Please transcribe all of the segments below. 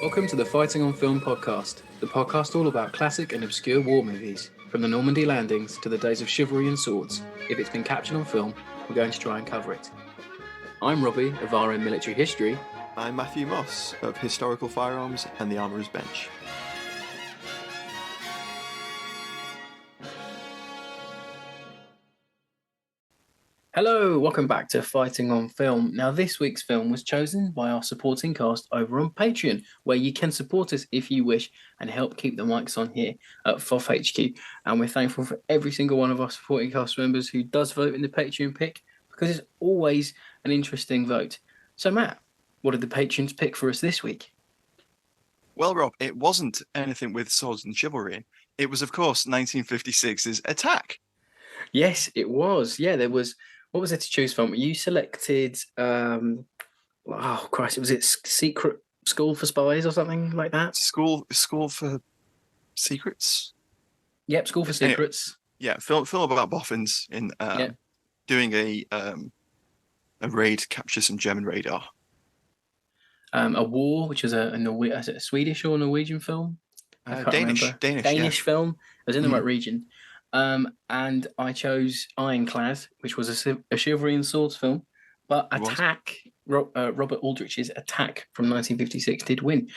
Welcome to the Fighting on Film podcast, the podcast all about classic and obscure war movies, from the Normandy landings to the days of chivalry and swords. If it's been captured on film, we're going to try and cover it. I'm Robbie of RM Military History. I'm Matthew Moss of Historical Firearms and the Armourer's Bench. Hello, welcome back to Fighting on Film. Now, this week's film was chosen by our supporting cast over on Patreon, where you can support us if you wish and help keep the mics on here at FOF HQ. And we're thankful for every single one of our supporting cast members who does vote in the Patreon pick, because it's always an interesting vote. So, Matt, what did the patrons pick for us this week? Well, Rob, it wasn't anything with swords and chivalry. It was, of course, 1956's Attack. Yes, it was. Yeah, there was. What was there to choose from? You selected, oh Christ, was it Secret School for Spies or something like that? School for Secrets? Yep, School for Secrets. Anyway, yeah, film about boffins in doing a raid to capture some German radar. A War, which was is it a Swedish or Norwegian film? Danish film. I was in the right region. And I chose Ironclad, which was a chivalry and swords film. But Attack, Robert Aldrich's Attack from 1956 did win.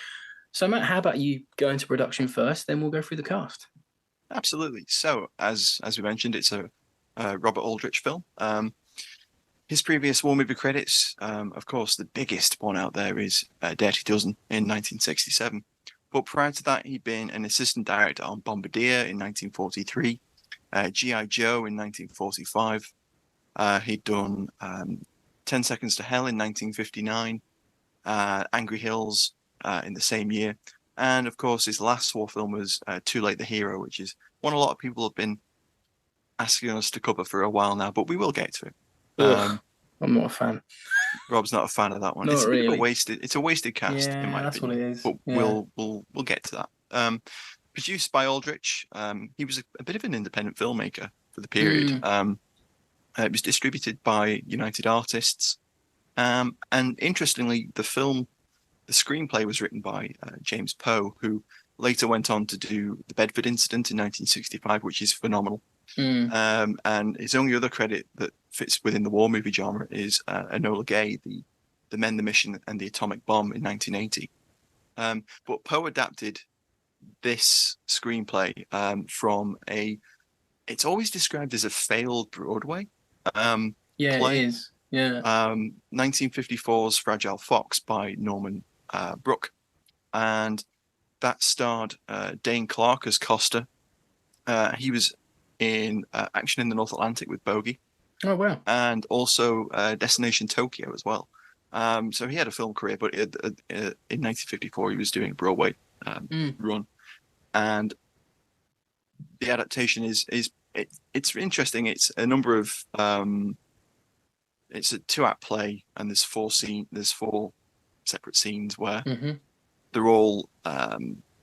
So, Matt, how about you go into production first, then we'll go through the cast. Absolutely. So, as we mentioned, it's a Robert Aldrich film. His previous war movie credits, of course, the biggest one out there is Dirty Dozen in 1967. But prior to that, he'd been an assistant director on Bombardier in 1943, G.I. Joe in 1945. He'd done 10 Seconds to Hell in 1959, Angry Hills in the same year. And, of course, his last war film was Too Late the Hero, which is one a lot of people have been asking us to cover for a while now, but we will get to it. I'm not a fan. Rob's not a fan of that one. Not it's really. It's a wasted cast, in my opinion. That's what it is. But we'll get to that. Produced by Aldrich, he was a bit of an independent filmmaker for the period. It was distributed by United Artists, and interestingly, the screenplay was written by James Poe, who later went on to do The Bedford Incident in 1965, which is phenomenal. And his only other credit that fits within the war movie genre is Enola Gay, the Men, the Mission, and the Atomic Bomb in 1980. But Poe adapted this screenplay from it's always described as a failed Broadway play. It is. Yeah. 1954's Fragile Fox by Norman Brooke. And that starred Dane Clark as Costa. He was in Action in the North Atlantic with Bogey. Oh, wow. And also Destination Tokyo as well. So he had a film career, but in 1954 he was doing a Broadway run. And the adaptation it's interesting. It's a number of it's a 2-act play, and there's 4 separate scenes where they're all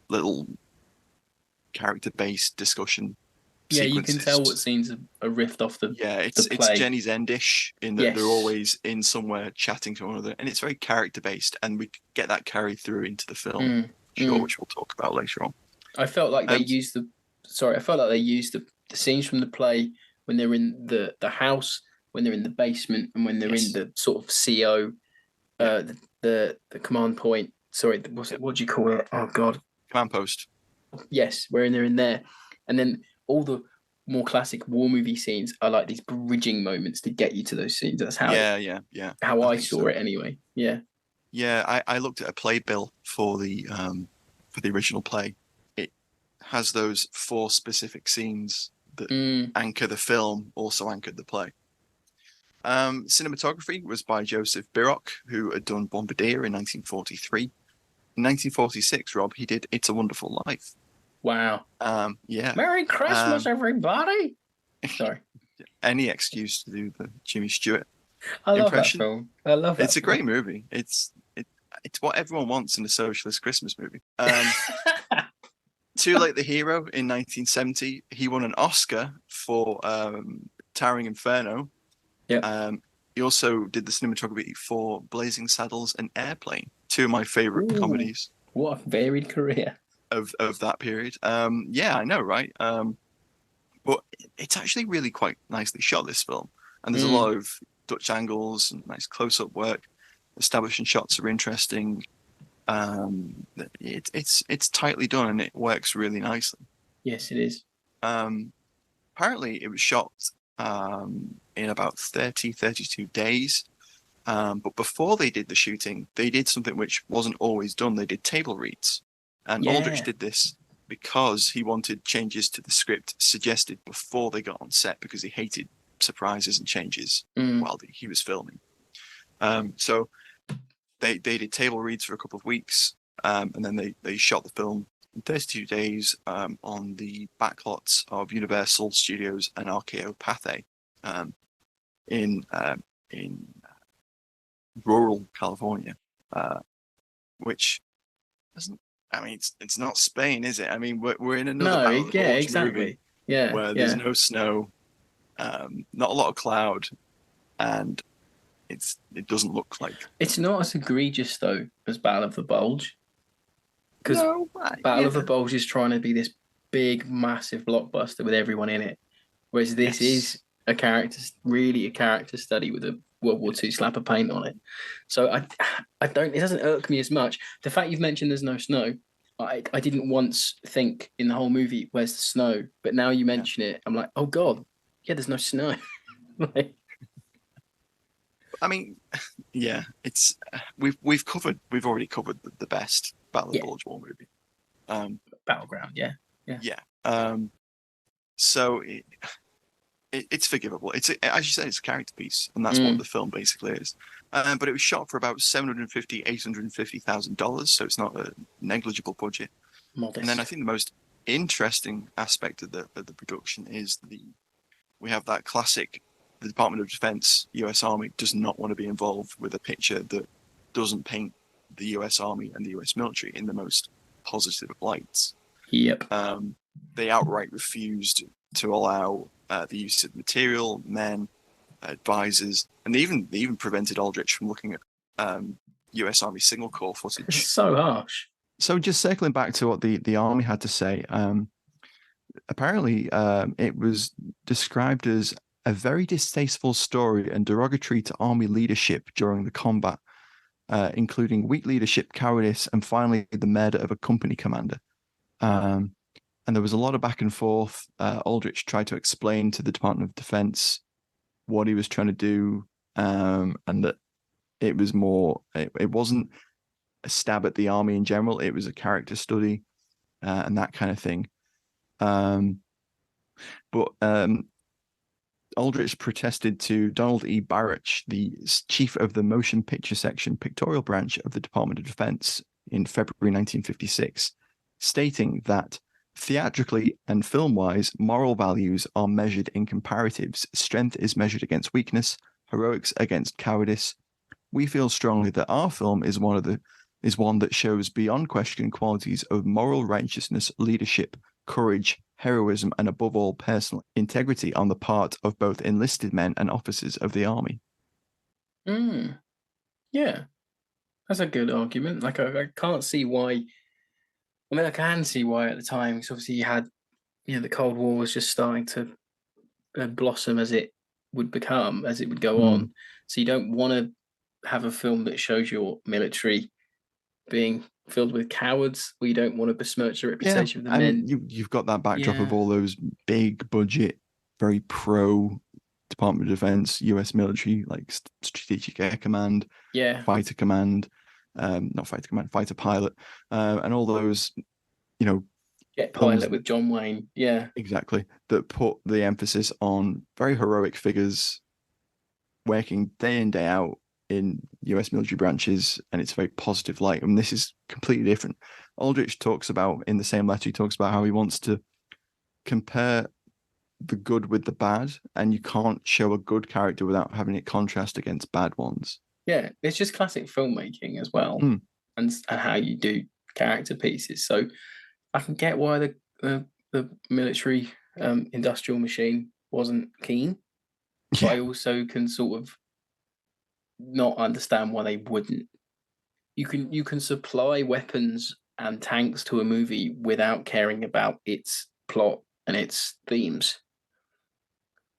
little character-based discussion. Yeah, you can tell what scenes are riffed off the play. It's Jenny's Endish in that they're always in somewhere chatting to one another, and it's very character-based, and we get that carried through into the film, which we'll talk about later on. I felt like they used the scenes from the play when they're in the house, when they're in the basement, and when they're in the sort of CO, the command point. Sorry, what do you call it? Oh God, command post. Yes, where they're in there, and then all the more classic war movie scenes are like these bridging moments to get you to those scenes. That's how how I saw it anyway. Yeah. Yeah, I looked at a playbill for the original play. It has those 4 specific scenes that anchor the film, also anchored the play. Cinematography was by Joseph Biroc, who had done Bombardier in 1943. In 1946, Rob, he did It's a Wonderful Life. Wow. Yeah. Merry Christmas, everybody. Sorry. Any excuse to do the Jimmy Stewart impression. That film. I love it. It's a great movie. It's what everyone wants in a socialist Christmas movie. Too Late the Hero in 1970. He won an Oscar for Towering Inferno. Yeah. He also did the cinematography for Blazing Saddles and Airplane, two of my favorite comedies What a varied career. of that period. Yeah, I know, right? But it's actually really quite nicely shot, this film, and there's a Mm, lot of Dutch angles and nice close-up work. Establishing shots are interesting. It's tightly done and it works really nicely. yes, it is. Um, Apparently, it was shot in about 32 days. But before they did the shooting, they did something which wasn't always done. They did table reads. And Aldrich Yeah. did this because he wanted changes to the script suggested before they got on set because he hated surprises and changes Mm. while he was filming. So they did table reads for a couple of weeks, and then they shot the film in 32 days on the backlots of Universal Studios and RKO Pathé um, in rural California, which doesn't. I mean, it's not Spain, is it? I mean, we're in another No, Battle of the yeah, Bulge movie exactly. Yeah, where there's yeah. no snow, not a lot of cloud, and it doesn't look like. It's not as egregious though as Battle of the Bulge, because No, Battle of the yeah, Bulge is trying to be this big, massive blockbuster with everyone in it, whereas this yes, is really a character study with a World War II slap of paint on it. So I don't. It doesn't irk me as much. The fact you've mentioned there's no snow, I didn't once think in the whole movie where's the snow, but now you yeah. mention it, I'm like, oh god, yeah, there's no snow. Like, I mean, yeah, it's we've already covered the best Battle of the yeah, Bulge War movie. Um, battleground, yeah, yeah. yeah. So it's forgivable. It's as you said, it's a character piece, and that's what Mm, the film basically is. But it was shot for about 850,000 dollars, so it's not a negligible budget. And then I modest. think the most interesting aspect of the production is we have that classic. The Department of Defense, U.S. Army, does not want to be involved with a picture that doesn't paint the U.S. Army and the U.S. military in the most positive lights. Yep. They outright refused to allow the use of material, men, advisors, and they even prevented Aldrich from looking at U.S. Army single core It's footage. so harsh. So just circling back to what the army had to say, apparently it was described as a very distasteful story and derogatory to army leadership during the combat, including weak leadership, cowardice, and finally the murder of a company commander. Um, and there was a lot of back and forth. Aldrich tried to explain to the Department of Defense what he was trying to do, and that it wasn't a stab at the army in general. It was a character study and that kind of thing. But Aldrich protested to Donald E. Barrett, the chief of the motion picture section pictorial branch of the Department of Defense in February 1956, stating that theatrically and film-wise, moral values are measured in comparatives. Strength is measured against weakness, heroics against cowardice. We feel strongly that our film is one that shows beyond question qualities of moral righteousness, leadership, courage, heroism, and above all, personal integrity on the part of both enlisted men and officers of the army. Mm, yeah, that's a good argument. Like, I can't see why. I mean, I can see why at the time, because obviously you had, the Cold War was just starting to blossom as it would become, as it would go Mm. on. So you don't want to have a film that shows your military being filled with cowards, or you don't want to besmirch the Yeah, reputation of the and men. you've got that backdrop of Yeah, all those big budget, very pro Department of Defense, U.S. military, like Strategic Air Command, yeah. Fighter Command, not Fighter Command, Fighter Pilot, and all those, you know, Get films Pilot with John Wayne. Yeah, exactly that put the emphasis on very heroic figures working day in, day out in US military branches, and it's a very positive light. And this is completely different. Aldrich talks about in the same letter, he talks about how he wants to compare the good with the bad, and you can't show a good character without having it contrast against bad ones. yeah. It's just classic filmmaking as well, Mm. and how you do character pieces. So I can get why the military industrial machine wasn't keen, but Yeah. I also can sort of not understand why they wouldn't. you can supply weapons and tanks to a movie without caring about its plot and its themes.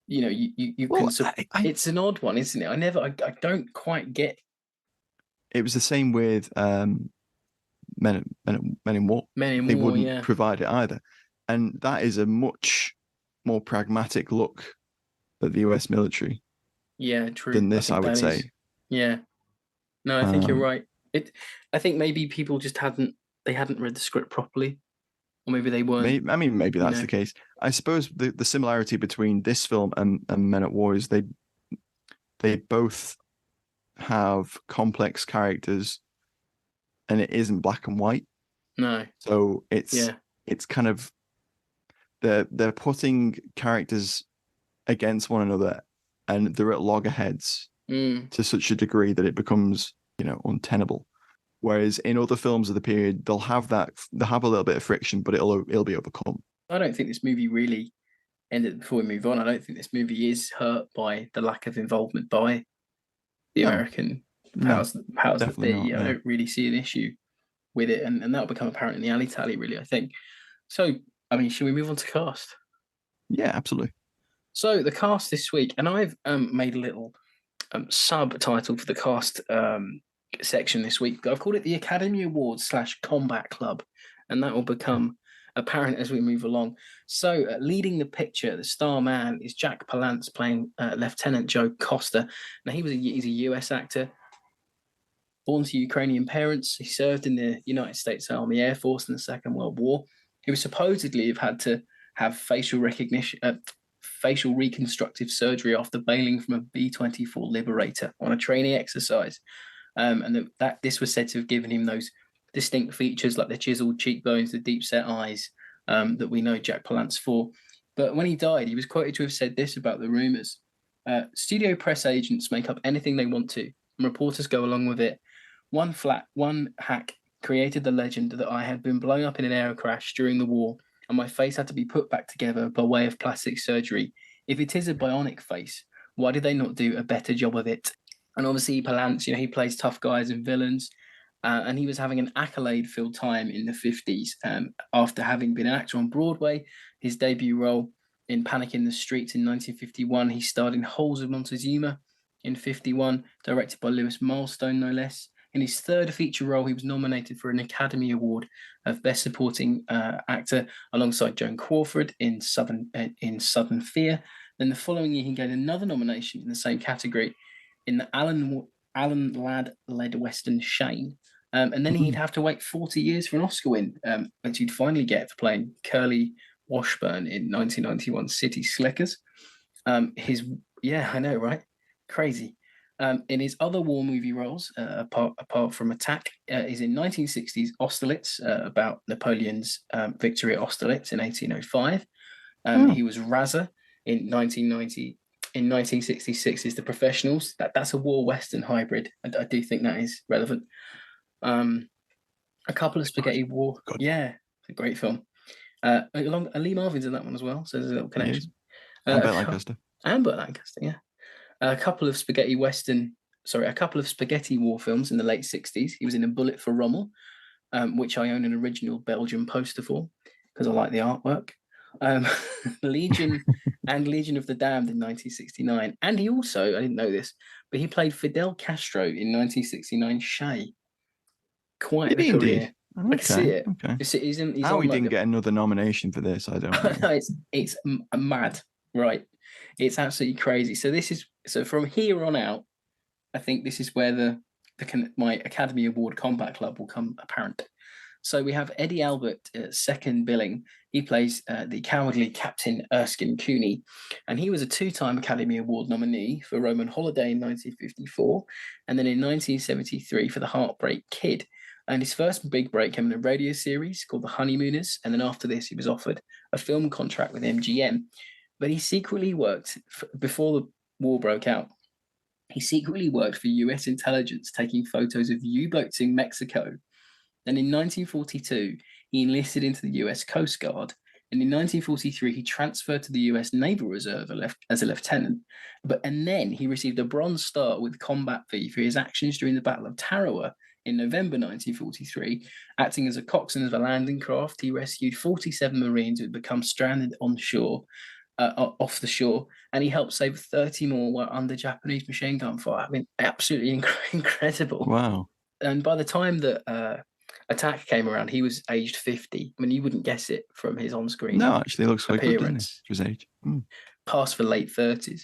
You know, you can. Well, I It's an odd one, isn't it? I don't quite get it was the same with Men in War. Men in They War. wouldn't Yeah, provide it either, and that is a much more pragmatic look at the US military yeah, true. than I this, I think would that is. say. Yeah, no, I think you're Um, right. It. I think maybe people just hadn't read the script properly, or maybe they weren't. I mean, maybe You that's know, the case. I suppose the similarity between this film and Men at War is they both have complex characters, and it isn't black and white. no, So yeah, it's kind of they're putting characters against one another, and they're at loggerheads mm, to such a degree that it becomes, untenable. Whereas in other films of the period, they'll have a little bit of friction, but it'll be overcome. I don't think this movie really ended. Before we move on, I don't think this movie is hurt by the lack of involvement by the No, American no, powers that definitely be. not. I No. don't really see an issue with it, and that'll become apparent in the alley tally. Really, I think. So, I mean, should we move on to cast? Yeah, absolutely. So the cast this week, and I've made a little subtitle for the cast section this week. I've called it the Academy Awards / Combat Club, and that will become apparent as we move along. So, leading the picture, the star man is Jack Palance playing Lieutenant Joe Costa. Now, he's a US actor, born to Ukrainian parents. He served in the United States Army Air Force in the Second World War. He was supposedly have had to have facial reconstructive surgery after bailing from a B-24 Liberator on a training exercise, and that this was said to have given him those distinct features like the chiseled cheekbones, the deep-set eyes that we know Jack Palance for. But when he died, he was quoted to have said this about the rumors: "Studio press agents make up anything they want to, and reporters go along with it. One hack created the legend that I had been blown up in an air crash during the war, and my face had to be put back together by way of plastic surgery. If it is a bionic face, why did they not do a better job of it?" And obviously, Palance, he plays tough guys and villains, and he was having an accolade-filled time in the 50s after having been an actor on Broadway. His debut role in Panic in the Streets in 1951, he starred in Holes of Montezuma in 51, directed by Lewis Milestone, no less. In his third feature role, he was nominated for an Academy Award of Best Supporting Actor alongside Joan Crawford in Southern Fear. Then the following year, he gained another nomination in the same category in the Alan Ladd-led Western Shane. And then he'd have to wait 40 years for an Oscar win, which he'd finally get for playing Curly Washburn in 1991 City Slickers. Yeah, I know, right? Crazy. In his other war movie roles, apart from Attack, is in 1960s Austerlitz, about Napoleon's victory at Austerlitz in 1805. Oh, He was Razzer in 1990. In 1966 is The Professionals. That's a war western hybrid. I do think that is relevant. A couple of good, spaghetti war. good. Yeah, it's a great film. Lee Marvin's in that one as well, so there's a little He is. connection. And Uh, Burt Lancaster. and Burt Lancaster, yeah. A couple of a couple of spaghetti war films in the late 60s. He was in A Bullet for Rommel, which I own an original Belgian poster for because I like the artwork. Um, Legion and Legion of the Damned in 1969. And he also, I didn't know this, but he played Fidel Castro in 1969 Shay. Quite Did the he indeed? career. I can see Okay, it. okay. He's How on he like didn't the. get another nomination for this, I don't know. No, it's mad, right? It's absolutely crazy. So from here on out, I think this is where my Academy Award Combat Club will come apparent. So we have Eddie Albert, second billing. He plays the cowardly Captain Erskine Cooney, and he was a two-time Academy Award nominee for Roman Holiday in 1954, and then in 1973 for The Heartbreak Kid. And his first big break came in a radio series called The Honeymooners, and then after this, he was offered a film contract with MGM. But he secretly worked before the war broke out. He secretly worked for US intelligence, taking photos of U-boats in Mexico. Then in 1942, he enlisted into the US Coast Guard. And in 1943, he transferred to the US Naval Reserve as a lieutenant. And then he received a Bronze Star with Combat V for his actions during the Battle of Tarawa in November 1943, acting as a coxswain of a landing craft, he rescued 47 Marines who had become stranded on shore, off the shore, and he helped save 30 more while under Japanese machine gun fire. I mean, absolutely incredible. Wow. And by the time that Attack came around, he was aged 50. I mean, you wouldn't guess it from his on-screen No, actually, he looks quite good, doesn't he, appearance. for his age? Past for late 30s.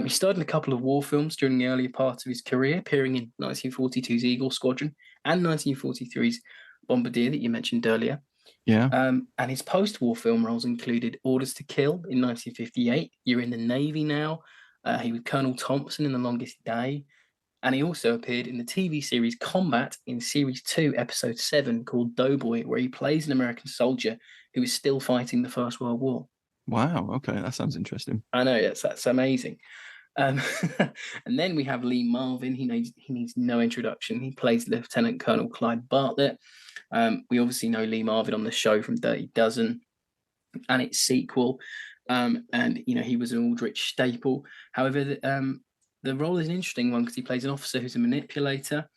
He starred in a couple of war films during the earlier part of his career, appearing in 1942's Eagle Squadron and 1943's Bombardier that you mentioned earlier. Yeah. And his post-war film roles included Orders to Kill in 1958. You're in the Navy now. He was Colonel Thompson in The Longest Day. And he also appeared in the TV series Combat in Series 2, Episode 7, called Doughboy, where he plays an American soldier who is still fighting the First World War. Wow. Okay, that sounds interesting. I know, that's amazing. And then we have Lee Marvin. He needs no introduction. He plays Lieutenant Colonel Clyde Bartlett. We obviously know Lee Marvin on the show from Dirty Dozen and its sequel. And, he was an Aldrich staple. However, the role is an interesting one because he plays an officer who's a manipulator,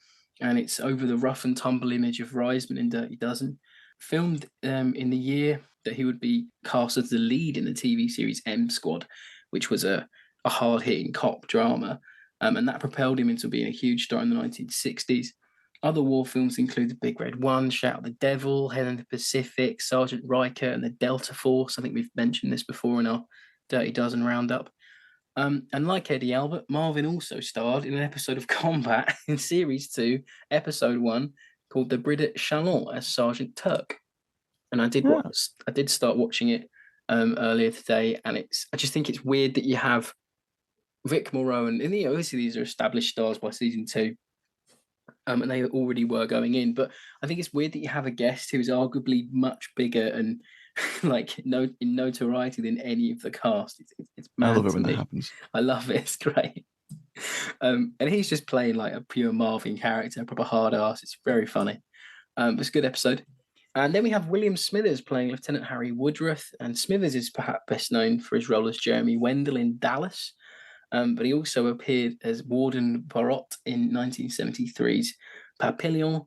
and it's over the rough and tumble image of Reisman in Dirty Dozen. Filmed in the year that he would be cast as the lead in the TV series M Squad, which was a hard-hitting cop drama, and that propelled him into being a huge star in the 1960s. Other war films include The Big Red One, Shout at the Devil, Hell in the Pacific, Sergeant Riker, and the Delta Force. I think we've mentioned this before in our Dirty Dozen roundup. And like Eddie Albert, Marvin also starred in an episode of Combat in Series 2, Episode 1, called The Bride Chalon as Sergeant Turk. And I did start watching it earlier today, and I just think it's weird that you have Vic Morrow, and obviously these are established stars by season 2, and they already were going in. But I think it's weird that you have a guest who is arguably much bigger and in notoriety than any of the cast. It's mad. I love it when that happens. I love it. It's great. And he's just playing like a pure Marvin character, a proper hard ass. It's very funny. It's a good episode. And then we have William Smithers playing Lieutenant Harry Woodruff. And Smithers is perhaps best known for his role as Jeremy Wendell in Dallas. But he also appeared as Warden Barot in 1973's Papillon,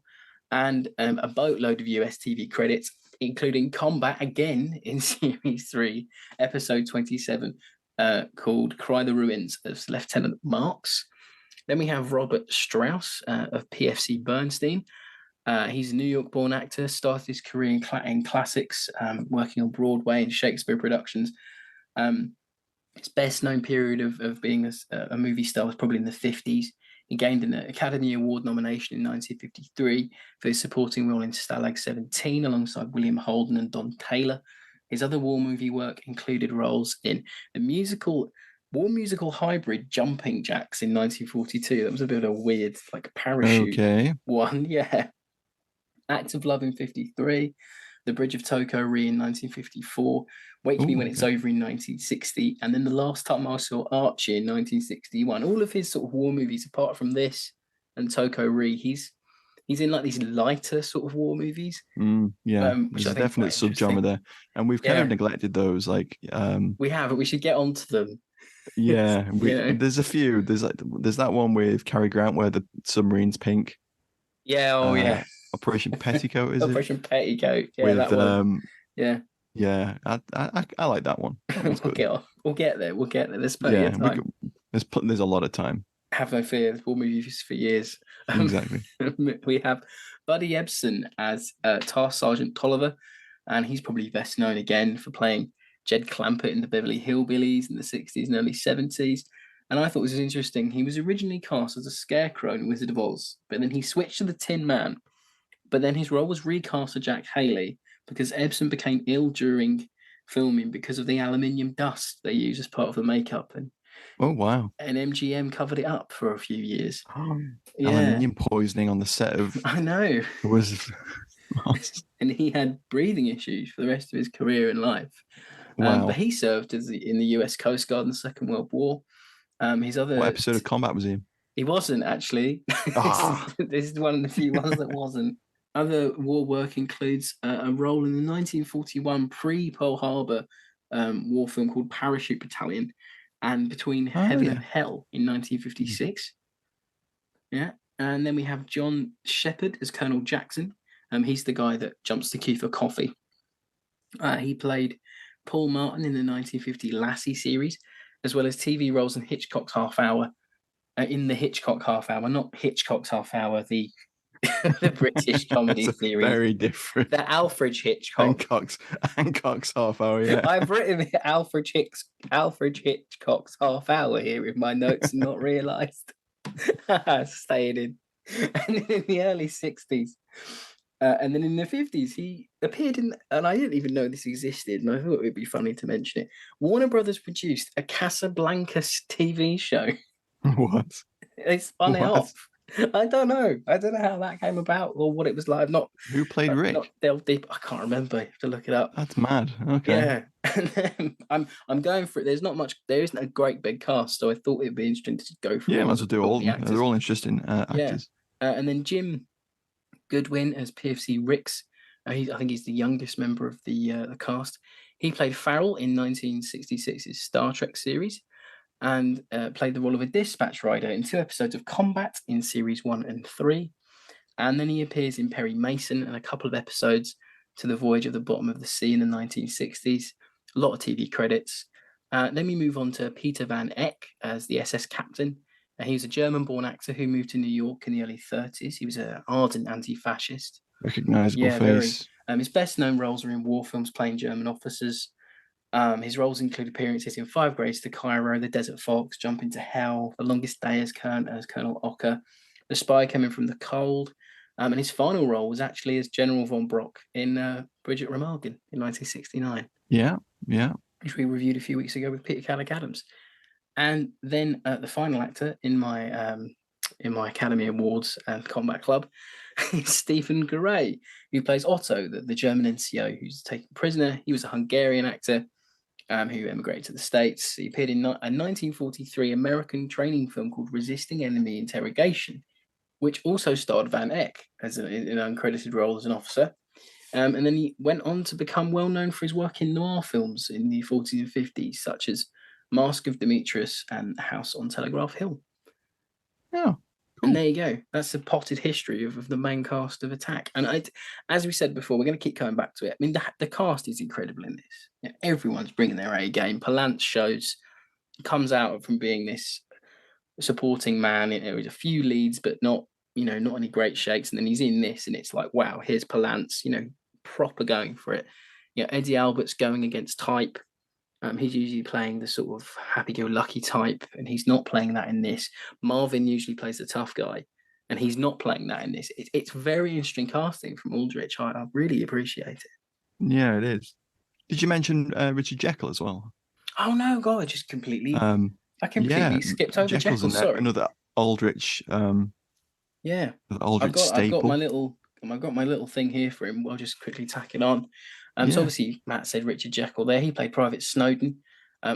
and a boatload of US TV credits, including Combat again in Series 3, Episode 27, called Cry the Ruins as Lieutenant Marks. Then we have Robert Strauss of PFC Bernstein. He's a New York-born actor, started his career in classics, working on Broadway and Shakespeare productions. His best known period of being a movie star was probably in the 50s. He gained an Academy Award nomination in 1953 for his supporting role in Stalag 17 alongside William Holden and Don Taylor. His other war movie work included roles in the war musical hybrid Jumping Jacks in 1942. That was a bit of a weird, parachute one. Yeah. Act of Love in 53. The Bridge of Toko-Ri in 1954, Wake Me When It's Over in 1960, and then The Last Time I Saw Archie in 1961. All of his sort of war movies, apart from this and Toko-Ri, he's in like these lighter sort of war movies. There's a definite subgenre there, and we've kind of neglected those. We have, but we should get onto them. Yeah, there's a few. There's that one with Cary Grant where the submarine's pink. Yeah, Operation Petticoat, is Operation Petticoat. Yeah, with, that one. Yeah, I like that one. That one's good. We'll get there. There's plenty of time. There's a lot of time. Have no fear. There's war movies for years. Exactly. We have Buddy Ebsen as Task Sergeant Tolliver, and he's probably best known again for playing Jed Clampett in the Beverly Hillbillies in the 60s and early 70s. And I thought this was interesting. He was originally cast as a scarecrow in Wizard of Oz, but then he switched to the Tin Man. But then his role was recast to Jack Haley because Ebsen became ill during filming because of the aluminium dust they use as part of the makeup. And oh, wow. And MGM covered it up for a few years. Aluminium poisoning on the set of... I know. It was... And he had breathing issues for the rest of his career and life. Wow. But he served in the US Coast Guard in the Second World War. What episode of Combat was he in? He wasn't, actually. This is one of the few ones that wasn't. Other war work includes a role in the 1941 pre-Pearl Harbor war film called Parachute Battalion and Between Heaven and Hell in 1956. Yeah. And then we have John Shepherd as Colonel Jackson. He's the guy that jumps the queue for coffee. He played Paul Martin in the 1950 Lassie series, as well as TV roles in Hitchcock's Half Hour. In the Hitchcock Half Hour, not Hitchcock's Half Hour, the the British It's comedy a series, very different. the Alfred Hitchcock. Hancock's half hour, yeah. I've written Alfred Hitchcock's Half Hour here in my notes and not realised. Staying in. And then in the early 60s, and then in the 50s, he appeared in, and I didn't even know this existed, and I thought it would be funny to mention it. Warner Brothers produced a Casablanca TV show. What? They spun it What? off. I don't know. I don't know how that came about or what it was like. Who played I've Rick? not delved deep. I can't remember. I have to look it up. That's mad. Okay. Yeah, and then I'm going for it. There's not much. There isn't a great big cast, so I thought it'd be interesting to go through Yeah, all might as well do all all the of them. actors. They're all interesting Yeah, actors. and then Jim Goodwin as PFC Ricks. I think he's the youngest member of the cast. He played Farrell in 1966's Star Trek series, and played the role of a dispatch rider in 2 episodes of Combat in series 1 and 3. And then he appears in Perry Mason and a couple of episodes to The Voyage of the Bottom of the Sea in the 1960s. A lot of TV credits. Then we move on to Peter Van Eck as the SS captain. He was a German-born actor who moved to New York in the early 30s. He was an ardent anti-fascist. Recognizable Yeah, very. face. His best-known roles are in war films playing German officers. His roles include appearances in 5 Grades to Cairo, The Desert Fox, Jump into Hell, The Longest Day as Colonel Ocker, The Spy Coming from the Cold, and his final role was actually as General von Brock in Bridget Remagen in 1969. Yeah, which we reviewed a few weeks ago with Peter Callagh-Adams. And then the final actor in my Academy Awards and Combat Club is Stephen Garay, who plays Otto, the German NCO who's taken prisoner. He was a Hungarian actor who emigrated to the States. He appeared in a 1943 American training film called Resisting Enemy Interrogation, which also starred Van Eck as an uncredited role as an officer. And then he went on to become well known for his work in noir films in the 40s and 50s, such as Mask of Demetrius and House on Telegraph Hill. yeah. Cool. And there you go. That's the potted history of the main cast of Attack. And as we said before, we're going to keep coming back to it. I mean, the cast is incredible in this. You know, everyone's bringing their A game. Palance comes out from being this supporting man. You know, with a few leads, but not any great shakes. And then he's in this, and it's like, wow, here's Palance. Proper going for it. Eddie Albert's going against type. He's usually playing the sort of happy-go-lucky type, and he's not playing that in this. Marvin usually plays the tough guy, and he's not playing that in this. It's very interesting casting from Aldrich. I really appreciate it. Yeah, it is. Did you mention Richard Jekyll as well? Oh no, God! I just completely, skipped over Jekyll's Jekyll. Sorry, another Aldrich. Yeah, Aldrich staple. I've got my little thing here for him. I'll just quickly tack it on. So obviously Matt said Richard Jekyll there. He played Private Snowden. I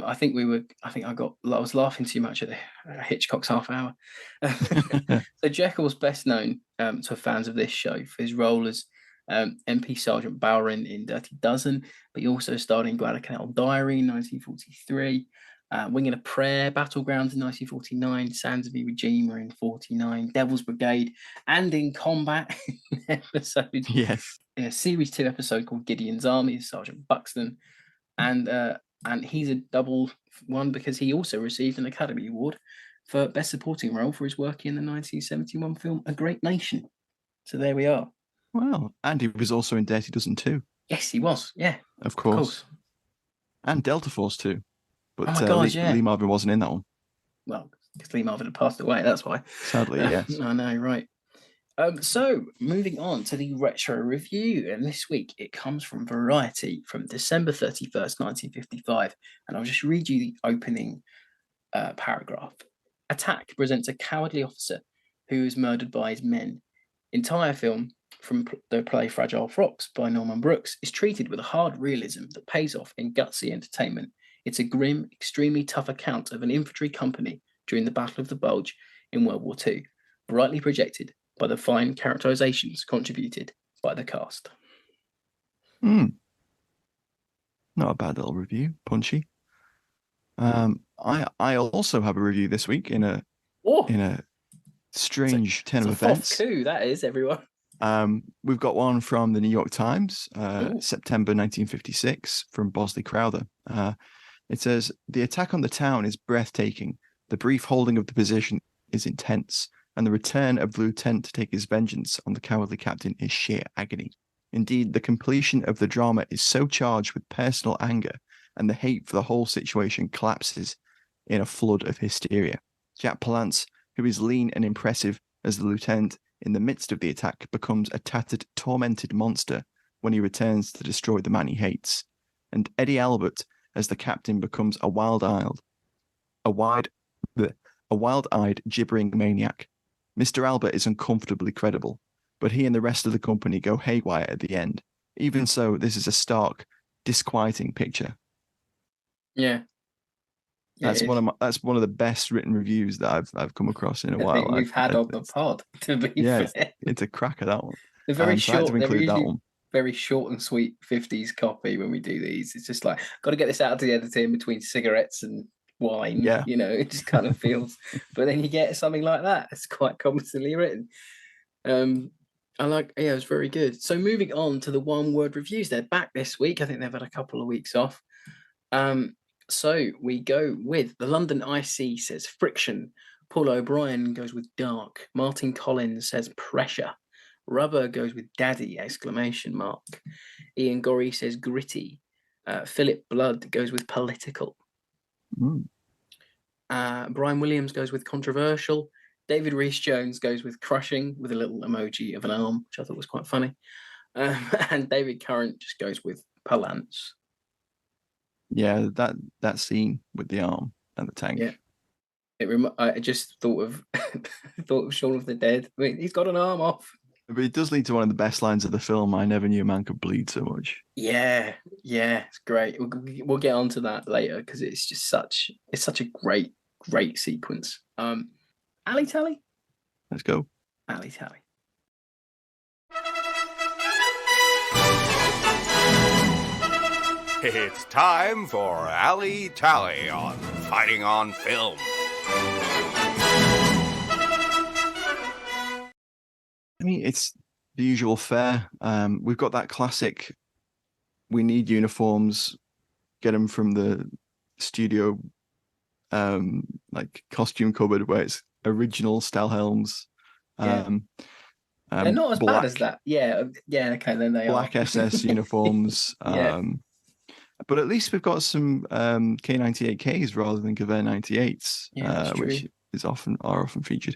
was laughing too much at the Hitchcock's Half Hour. So Jekyll's best known to fans of this show for his role as MP Sergeant Bowron in Dirty Dozen, but he also starred in Guadalcanal Diary in 1943. Winging a Prayer, Battlegrounds in 1949, Sands of Iwo Jima in 49, Devil's Brigade, and in Combat episode. Yes. In a series 2 episode called Gideon's Army as Sergeant Buxton. And he's a double one because he also received an Academy Award for Best Supporting Role for his work in the 1971 film A Great Nation. So there we are. Well, and he was also in Dirty Dozen too. Yes, he was. Yeah. Of course. And Delta Force too. But oh my God, Lee Marvin wasn't in that one. Well, because Lee Marvin had passed away, that's why. Sadly, yes. I know, right. So moving on to the retro review, and this week it comes from Variety from December 31st, 1955, and I'll just read you the opening paragraph. Attack presents a cowardly officer who is murdered by his men. Entire film from the play Fragile Frocks by Norman Brooks is treated with a hard realism that pays off in gutsy entertainment. It's a grim, extremely tough account of an infantry company during the Battle of the Bulge in World War II, brightly projected by the fine characterizations contributed by the cast. Not a bad little review, punchy. I also have a review this week in a strange turn It's of a fourth events. coup, that is, everyone. We've got one from the New York Times, Ooh. September 1956, from Bosley Crowther. It says, "The attack on the town is breathtaking. The brief holding of the position is intense, and the return of the lieutenant to take his vengeance on the cowardly captain is sheer agony. Indeed, the completion of the drama is so charged with personal anger, and the hate for the whole situation collapses in a flood of hysteria. Jack Palance, who is lean and impressive as the lieutenant in the midst of the attack, becomes a tattered, tormented monster when he returns to destroy the man he hates. And Eddie Albert, as the captain, becomes a wild-eyed, gibbering maniac. Mr. Albert is uncomfortably credible, but he and the rest of the company go haywire at the end. Even so, this is a stark, disquieting picture." Yeah. That's one of the best written reviews that I've come across in a I while. think we've had on the pod, to be fair. It's a crack at that one. They're very So I had to short. They're include that usually one. very short and sweet 50s copy when we do these. It's just like, got to get this out to the editor in between cigarettes and wine. Yeah. It just kind of feels. But then you get something like that. It's quite competently written. It was very good. So moving on to the one-word reviews. They're back this week. I think they've had a couple of weeks off. So we go with the London IC says friction. Paul O'Brien goes with dark. Martin Collins says pressure. Rubber goes with daddy, exclamation mark. Ian Gorey says gritty. Philip Blood goes with political. Brian Williams goes with controversial. David Rees-Jones goes with crushing, with a little emoji of an arm, which I thought was quite funny. And David Currant just goes with Palance. Yeah, that scene with the arm and the tank. Yeah. I just thought of Shaun of the Dead. I mean, he's got an arm off. But it does lead to one of the best lines of the film. "I never knew a man could bleed so much." Yeah, it's great. We'll get onto that later because it's just such a great sequence. Alley Tally? Let's go. Alley Tally. It's time for Alley Tally on Fighting on Film. I mean, it's the usual fare. We've got that classic, we need uniforms, get them from the studio, like costume cupboard where it's original Stahlhelms. They're not as bad as that. Yeah, okay, then they black are. SS uniforms. Yeah. But at least we've got some K98Ks rather than Gewehr 98s, which are often featured.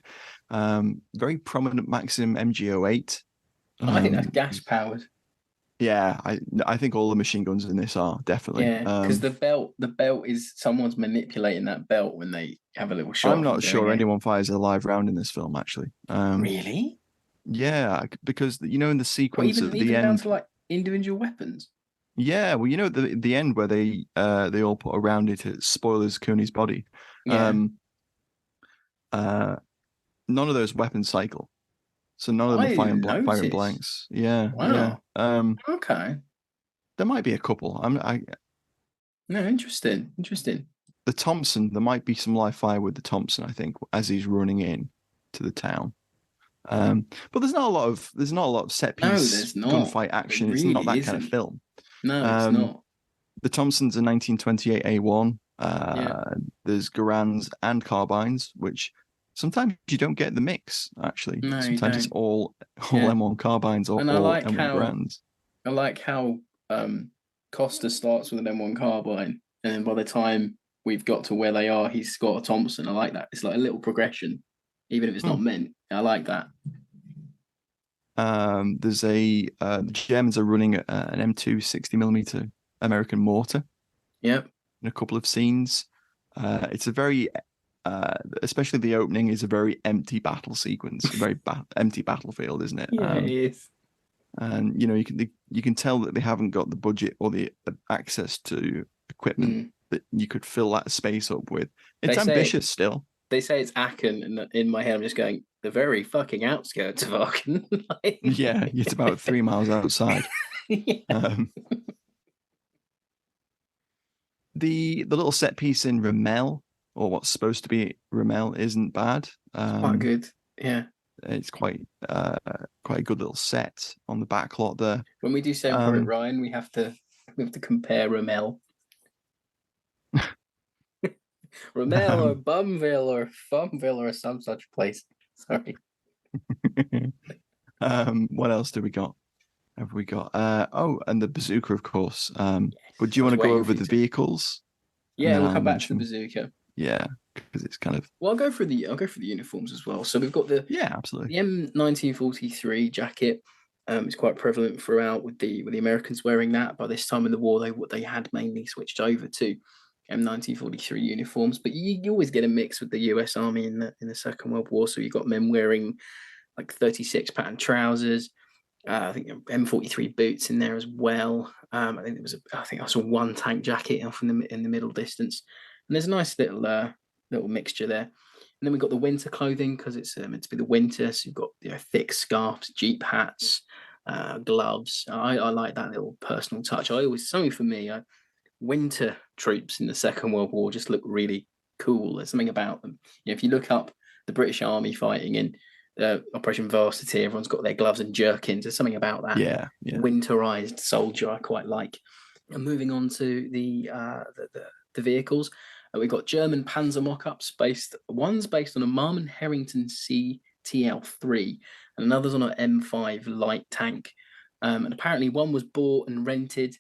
Very prominent Maxim MG08. I think that's gas powered. Yeah, I think all the machine guns in this are definitely. Yeah, because the belt is someone's manipulating that belt when they have a little shot. I'm not sure anyone fires a live round in this film, actually. Really? Yeah, because in the sequence even, of the even end, down to like individual weapons. Yeah, well, the end where they all put around it, spoilers Cooney's body. Yeah. None of those weapons cycle, so none of them are firing blanks. Yeah. Wow. Yeah. Okay. There might be a couple. No, interesting. The Thompson, there might be some live fire with the Thompson, I think, as he's running in to the town. But there's not a lot of set piece gunfight action. It's not that kind of film. No, it's not. The Thompson's a 1928 A1. There's Garands and carbines, which sometimes you don't get the mix, actually. No, sometimes it's all M1 carbines or all M1 Garands. I like how Costa starts with an M1 carbine, and then by the time we've got to where they are, he's got a Thompson. I like that. It's like a little progression, even if it's not meant. I like that. There's the Germans are running an M2 60mm American mortar. Yep. In a couple of scenes. It's a very, especially the opening is a very empty battle sequence, a very empty battlefield, isn't it? Yeah, it is. And you can tell that they haven't got the budget or the access to equipment that you could fill that space up with. It's ambitious still. They say it's Aachen, and in my head I'm just going, the very fucking outskirts of Aachen. Yeah, it's about 3 miles outside. The little set piece in Rommel, or what's supposed to be Rommel, isn't bad. Quite good. Yeah. It's quite a good little set on the back lot there. When we do Saving Private Ryan, we have to compare Rommel. Rommel or Bumville or Fumville or some such place. Sorry. What else do we got? Have we got and the bazooka, of course. But do you want to go over the vehicles? Yeah, we'll come back to the bazooka. Yeah, because it's kind of. Well, I'll go for the uniforms as well. So we've got the absolutely the M1943 jacket. It's quite prevalent throughout with the Americans wearing that. By this time in the war, they had mainly switched over to M1943 uniforms, but you always get a mix with the US Army in the Second World War. So you've got men wearing like 36 pattern trousers. I think M43 boots in there as well. I think I saw one tank jacket off in the middle distance, and there's a nice little mixture there. And then we've got the winter clothing because it's meant to be the winter. So you've got thick scarves, Jeep hats, gloves. I like that little personal touch. Something for me. Winter troops in the Second World War just look really cool. There's something about them. If you look up the British Army fighting in Operation Varsity, everyone's got their gloves and jerkins. There's something about that. Yeah. Winterized soldier I quite like. And moving on to the vehicles, we've got German Panzer mock-ups one's based on a Marmon Harrington CTL3 and another's on an M5 light tank. And apparently one was bought and rented.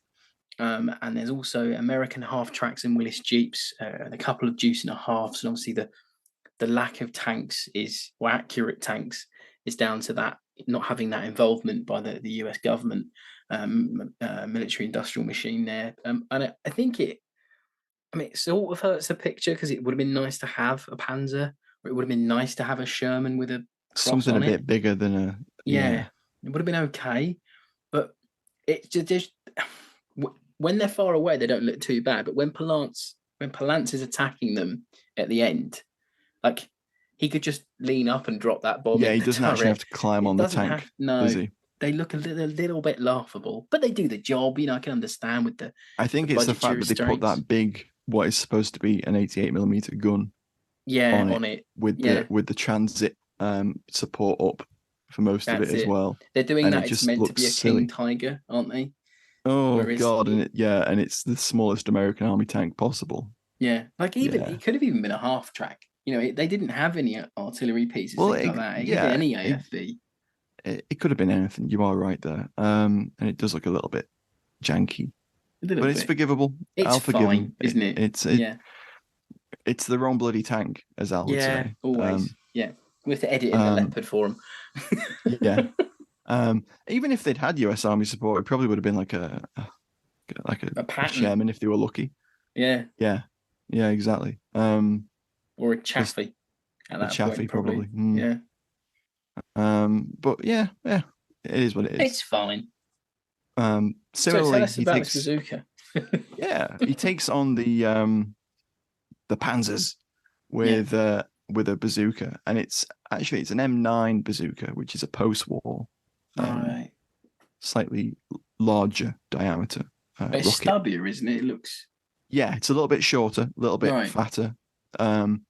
And there's also American half-tracks and Willis Jeeps, and a couple of Deuce and a halves. And obviously the lack of tanks accurate tanks is down to that, not having that involvement by the US government, military industrial machine there. And I think it sort of hurts the picture because it would have been nice to have a Panzer, or it would have been nice to have a Sherman with a something a bit bigger than a. Yeah, it would have been okay, but it just when they're far away, they don't look too bad. But when Palance is attacking them at the end, like he could just lean up and drop that bomb. Yeah, he doesn't actually have to climb on the tank. Does he? They look a little bit laughable, but they do the job. I can understand with the. I think it's the fact that they put that big, what is supposed to be an 88mm gun. On it with the transit support up for most of it as well. They're doing that. It's meant to be a King Tiger, aren't they? Oh God! And it's the smallest American Army tank possible. Yeah, like it could have even been a half track. They didn't have any artillery pieces like that. It could be any AFB. It could have been anything. You are right there. And it does look a little bit janky, but it's forgivable. I'll forgive him, isn't it? It's the wrong bloody tank, as Al would say. Always. We have to edit in the Leopard for him. Even if they'd had US Army support, it probably would have been like a Sherman if they were lucky. Yeah, exactly. Or a Chaffee. A Chaffee, probably. Yeah. But yeah, it is what it is. It's fine. Similarly, he takes bazooka. he takes on the Panzers with a bazooka, and it's an M9 bazooka, which is a post-war, slightly larger diameter. It's stubbier, isn't it? It looks. Yeah, it's a little bit shorter, a little bit fatter, and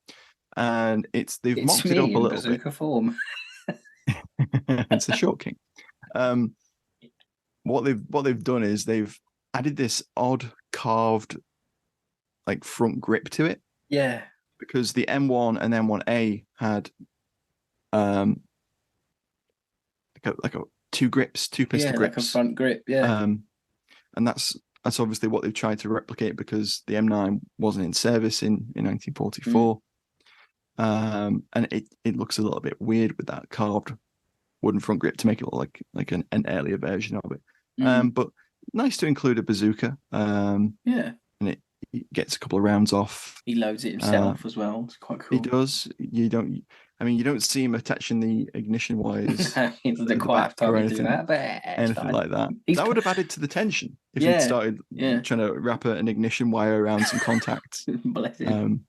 they've mocked it up a little bazooka bit. Form. It's the Short King. What they've done is they've added this odd carved like front grip to it. Yeah. Because the M1 and M1A had like two pistol grips. Like a front grip, and that's obviously what they've tried to replicate because the M9 wasn't in service in 1944. And it looks a little bit weird with that carved wooden front grip to make it look like an earlier version of it. But nice to include a bazooka. And it gets a couple of rounds off. He loads it himself as well. It's quite cool. He does. You don't see him attaching the ignition wires. He doesn't quite have time to do that, but anything like that. That would have added to the tension if he'd started trying to wrap an ignition wire around some contacts. Bless him.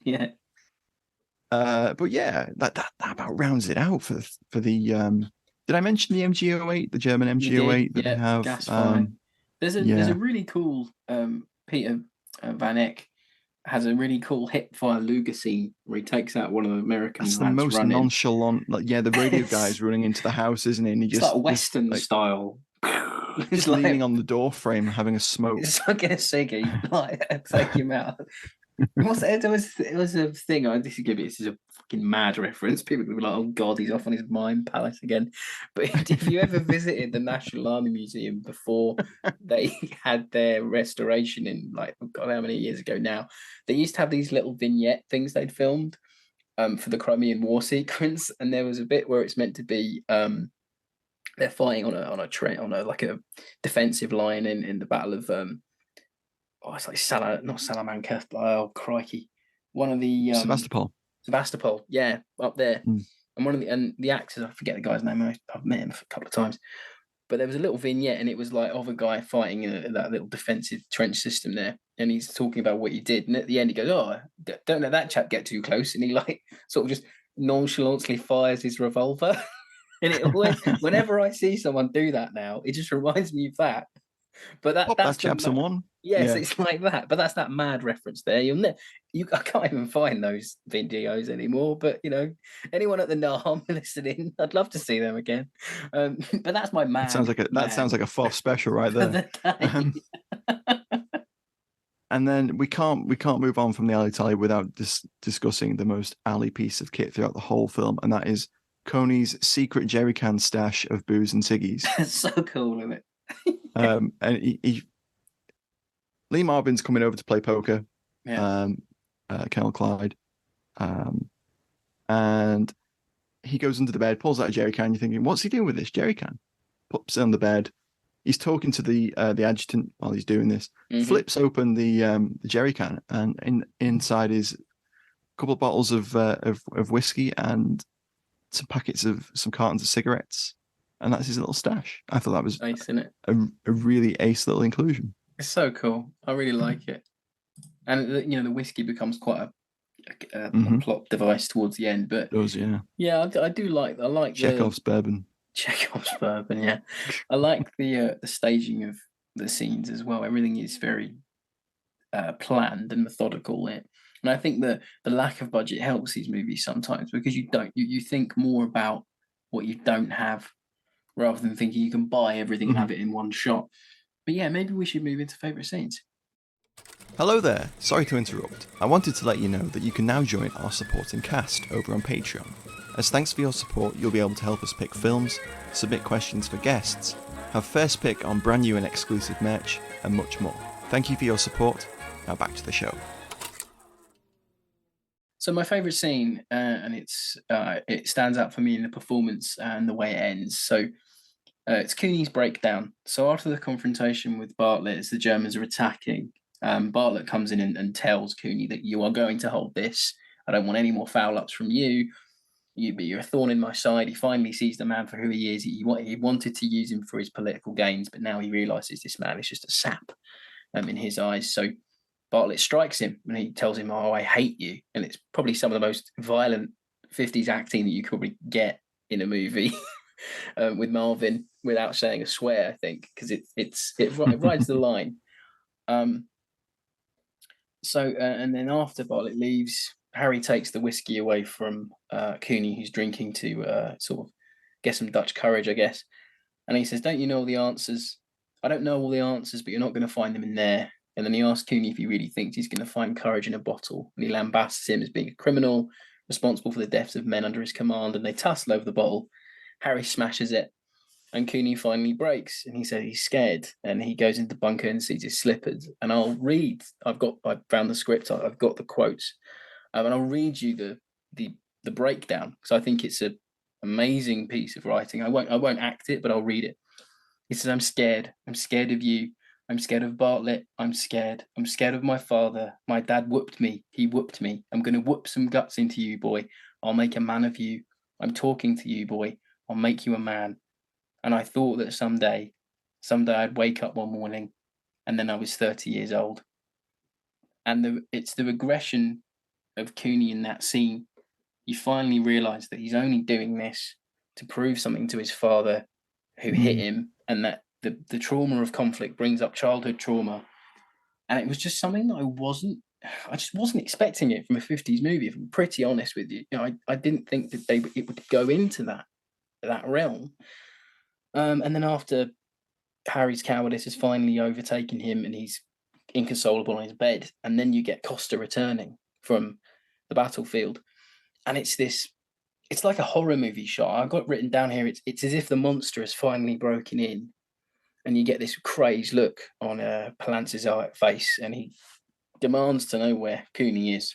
But that about rounds it out for the. Did I mention the MG08, the German MG08 that they have? Gas fire. There's a really cool Peter Van Eck has a really cool hip fire Luger scene where he takes out one of the American That's the lads most running. nonchalant. Like, the radio guy's running into the house, isn't he? And he It's like Western style. Just leaning on the door frame, having a smoke. It's like a ciggy, like take him out. It was a thing. This is a fucking mad reference. People would be like, "Oh God, he's off on his mind palace again." But if you ever visited the National Army Museum before they had their restoration in like God, how many years ago now, they used to have these little vignette things they'd filmed for the Crimean War sequence, and there was a bit where it's meant to be they're fighting on a train on a like a defensive line in the Battle of it's like not Salamanca. Oh crikey, one of the Sevastopol. Sevastopol, yeah, up there. Mm. And the actors, I forget the guy's name. I've met him a couple of times, but there was a little vignette, and it was like of a guy fighting in that little defensive trench system there, and he's talking about what he did, and at the end he goes, "Oh, don't let that chap get too close," and he like sort of just nonchalantly fires his revolver. And it always, whenever I see someone do that now, it just reminds me of that. But that's that chap someone. Yes, Yeah. it's like that. But that's that mad reference there. I can't even find those videos anymore. But anyone at the NARM listening, I'd love to see them again. But that's my man. That sounds like a FOF special right there. And then we can't move on from the Ali Tally without discussing the most Ali piece of kit throughout the whole film, and that is Coney's secret jerry can stash of booze and ciggies. It's so cool, isn't it? And Lee Marvin's coming over to play poker. Yeah. Colonel Clyde, and he goes under the bed, pulls out a jerry can. You're thinking, what's he doing with this jerry can? Puts it on the bed. He's talking to the adjutant while he's doing this. Mm-hmm. Flips open the jerry can, and inside is a couple of bottles of whiskey and some cartons of cigarettes, and that's his little stash. I thought that was nice, isn't it? A really ace little inclusion. It's so cool. I really like it, and the whiskey becomes quite a plot device towards the end. But it does, yeah. Yeah, I do like. I like Chekhov's bourbon. Chekhov's bourbon, yeah. I like the staging of the scenes as well. Everything is very planned and methodical. And I think the lack of budget helps these movies sometimes because you think more about what you don't have rather than thinking you can buy everything and have it in one shot. But yeah, maybe we should move into favourite scenes. Hello there, sorry to interrupt. I wanted to let you know that you can now join our supporting cast over on Patreon. As thanks for your support, you'll be able to help us pick films, submit questions for guests, have first pick on brand new and exclusive merch, and much more. Thank you for your support. Now back to the show. So my favourite scene, and it stands out for me in the performance and the way it ends. So it's Cooney's breakdown. So after the confrontation with Bartlett, as the Germans are attacking, Bartlett comes in and tells Cooney that you are going to hold this. I don't want any more foul-ups from you. You're a thorn in my side. He finally sees the man for who he is. He wanted to use him for his political gains, but now he realises this man is just a sap in his eyes. So Bartlett strikes him and he tells him, "Oh, I hate you." And it's probably some of the most violent 50s acting that you could probably get in a movie with Marvin without saying a swear, I think, because it rides the line. And then after Bartlett leaves, Harry takes the whiskey away from Cooney, who's drinking, to sort of get some Dutch courage, I guess. And he says, "Don't you know all the answers? I don't know all the answers, but you're not going to find them in there." And then he asks Cooney if he really thinks he's going to find courage in a bottle. And he lambasts him as being a criminal, responsible for the deaths of men under his command. And they tussle over the bottle. Harry smashes it. And Cooney finally breaks. And he said he's scared. And he goes into the bunker and sees his slippers. And I'll read. I found the script. I've got the quotes. And I'll read you the breakdown because I think it's an amazing piece of writing. I won't act it, but I'll read it. He says, "I'm scared. I'm scared of you. I'm scared of Bartlett. I'm scared. I'm scared of my father. My dad whooped me. He whooped me. I'm going to whoop some guts into you, boy. I'll make a man of you. I'm talking to you, boy. I'll make you a man." And I thought that someday I'd wake up one morning and then I was 30 years old. And it's the regression of Cooney in that scene. You finally realise that he's only doing this to prove something to his father who hit him, and that the trauma of conflict brings up childhood trauma. And it was just something that I wasn't I just wasn't expecting it from a 50s movie, if I'm pretty honest with you. I didn't think that it would go into that realm. And then after Harry's cowardice has finally overtaken him and he's inconsolable on his bed, and then you get Costa returning from the battlefield, and it's like a horror movie shot. I've got written down here, it's as if the monster has finally broken in, and you get this crazed look on Palance's face, and he demands to know where Cooney is.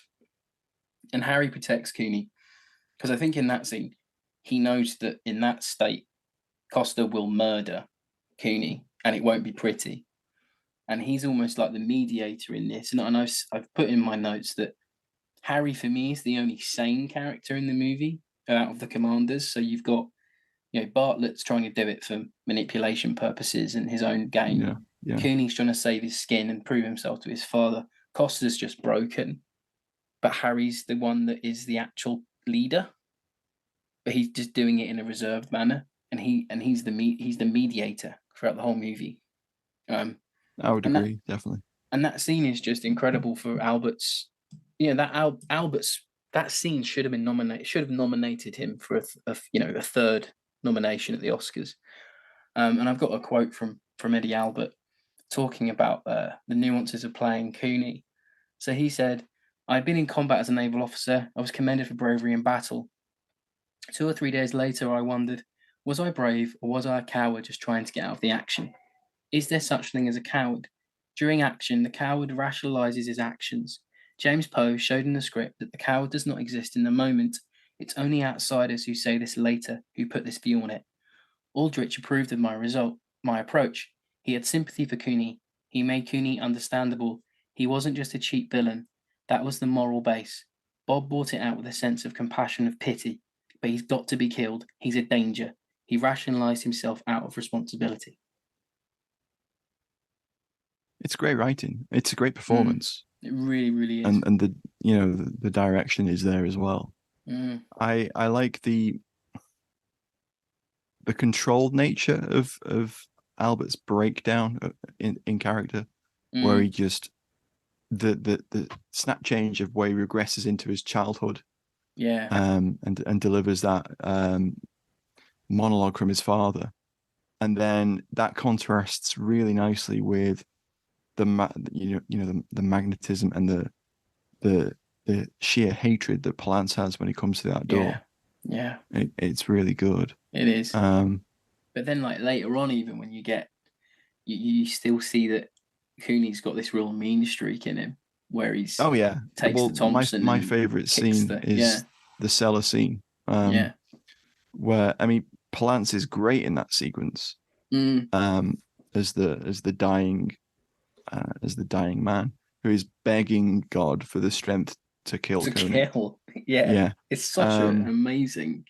And Harry protects Cooney because I think in that scene, he knows that in that state, Costa will murder Cooney and it won't be pretty. And he's almost like the mediator in this. And I know I've put in my notes that Harry, for me, is the only sane character in the movie out of the commanders. So you've got, Bartlett's trying to do it for manipulation purposes and his own gain. Yeah, yeah. Cooney's trying to save his skin and prove himself to his father. Costa's just broken, but Harry's the one that is the actual leader. But he's just doing it in a reserved manner, and he's the mediator throughout the whole movie. I would agree, definitely. And that scene is just incredible for Albert's. That scene should have been nominated. Should have nominated him for a third nomination at the Oscars. And I've got a quote from Eddie Albert talking about the nuances of playing Cooney. So he said, "I'd been in combat as a naval officer. I was commended for bravery in battle. 2 or 3 days later, I wondered, was I brave or was I a coward just trying to get out of the action? Is there such thing as a coward? During action, the coward rationalizes his actions. James Poe showed in the script that the coward does not exist in the moment. It's only outsiders who say this later who put this view on it. Aldrich approved of my approach. He had sympathy for Cooney. He made Cooney understandable. He wasn't just a cheap villain. That was the moral base. Bob brought it out with a sense of compassion, of pity. But he's got to be killed. He's a danger. He rationalized himself out of responsibility." It's great writing. It's a great performance. It really, really is. And the direction is there as well. I like the controlled nature of Albert's breakdown in character, where he just the snap change of where he regresses into his childhood, and delivers that monologue from his father, and then that contrasts really nicely with the magnetism and the sheer hatred that Palance has when he comes to that door. Yeah. It's really good. It is. But then, like, later on, even when you get, you still see that Cooney's got this real mean streak in him, where he's takes the Thompson. My favorite scene is the cellar scene. Where Palance is great in that sequence. As the dying man who is begging God for the strength to kill Cooney. It's such an amazing,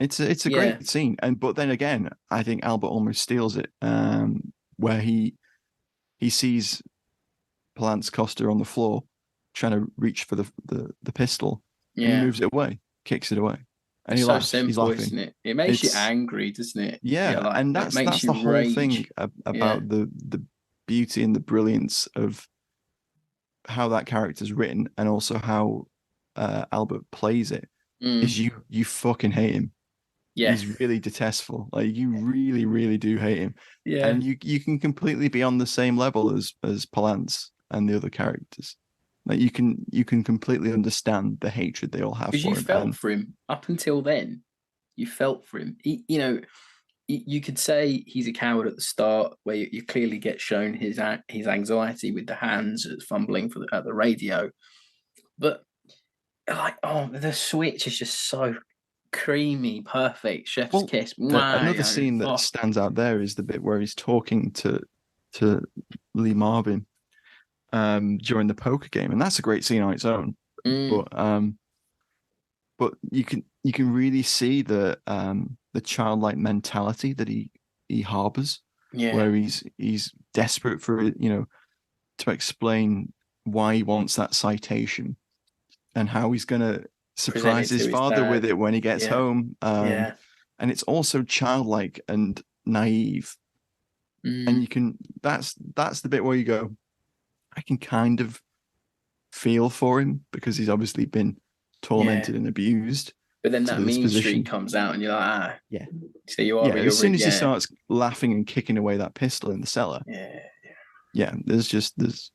it's a great scene. But then again, I think Albert almost steals it, where he sees Palance Costa on the floor trying to reach for the pistol, and he moves it away, kicks it away, and he laughs. Simple, he's laughing. Isn't it? It makes you angry, doesn't it? And that's the whole rage. thing about the beauty and the brilliance of how that character's written, and also how Albert plays it. Is you fucking hate him. He's really detestful. Like, you really, really do hate him. And you can completely be on the same level as Palance and the other characters. Like, you can completely understand the hatred they all have for him. Because you felt for him up until then. You felt for him. You could say he's a coward at the start, where you clearly get shown his anxiety with the hands fumbling at the radio. But the switch is just so creamy, perfect, chef's kiss. Another scene that stands out there is the bit where he's talking to Lee Marvin during the poker game, and that's a great scene on its own. But you can really see the childlike mentality that he harbors, where he's desperate for to explain why he wants that citation and how he's going to surprise his father with it when he gets home. And it's also childlike and naive. And that's the bit where you go, I can kind of feel for him because he's obviously been tormented and abused But then to that this mean streak position. comes out, and you're like, Yeah. so you are. Yeah, as soon as he starts laughing and kicking away that pistol in the cellar. Yeah, there's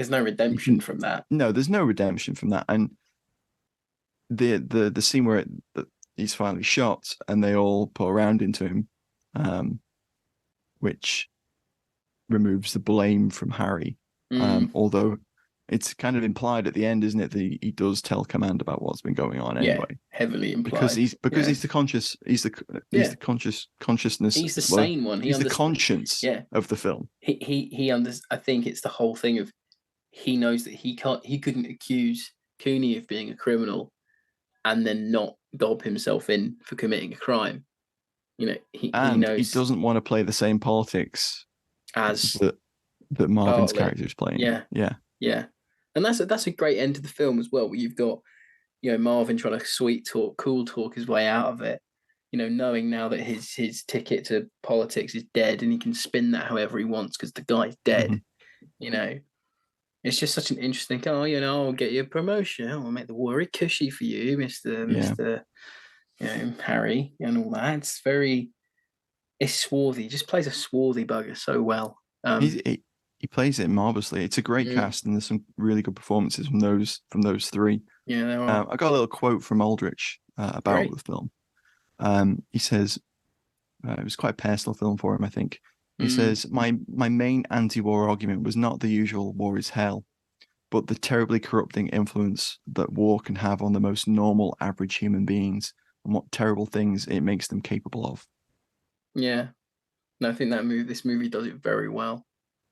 no redemption from that. No, there's no redemption from that. And the scene where he's finally shot and they all put a round into him, which removes the blame from Harry. Although it's kind of implied at the end, isn't it, that he does tell Command about what's been going on anyway. Heavily implied. Because he's the conscious consciousness. He's the sane one. He's the conscience of the film. I think it's the whole thing of he knows that he couldn't accuse Cooney of being a criminal and then not dob himself in for committing a crime. You know, he knows he doesn't want to play the same politics as that Marvin's character is playing. Yeah. And that's a great end to the film as well, where you've got, you know, Marvin trying to sweet talk, cool talk his way out of it. You know, knowing now that his ticket to politics is dead and he can spin that however he wants because the guy's dead. Mm-hmm. You know, it's just such an interesting. Oh, you know, I'll get you a promotion. I'll make the war very cushy for you, Mister, you know, Harry, and all that. It's swarthy. He just plays a swarthy bugger so well. He plays it marvelously. It's a great cast, and there's some really good performances from those three. Yeah, there are. I got a little quote from Aldrich about the film. He says it was quite a personal film for him, I think. He says, my main anti-war argument was not the usual war is hell, but the terribly corrupting influence that war can have on the most normal, average human beings and what terrible things it makes them capable of. Yeah. No, I think this movie does it very well.